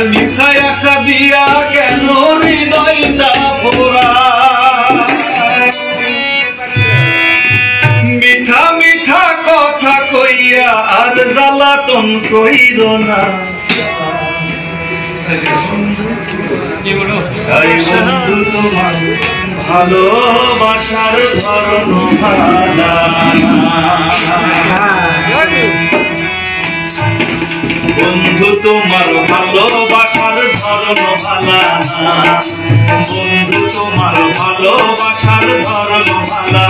মিছাই আশা দিয়া কেন হৃদয়টা পোড়া মিঠা মিঠা কথা কইয়া আর জ্বালাতন কইর না বন্ধু তোমার ভালোবাসার ধরন ভালা বন্ধু তোমার ভালোবাসার ধরন ভালা বন্ধু তোমার ভালোবাসার ধরন ভালা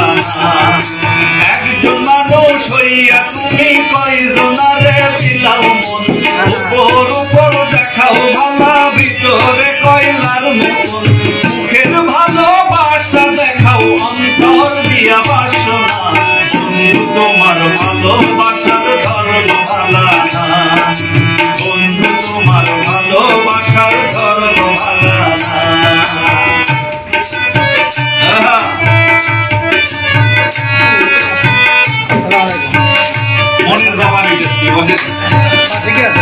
একজন মানুষ হইয়া তুমি কয়জনারে বিলাও মন উপর উপর দেখাও ভালা ভিতরে কয়লার মন মুখের ভালোবাসা দেখাও অন্তর দিয়া বাসনা বন্ধু তোমার ভালোবাসার ধরন ভালা বন্ধু তোমার ভালোবাসার ধরন ভালা মনের জবানি ঠিক আছে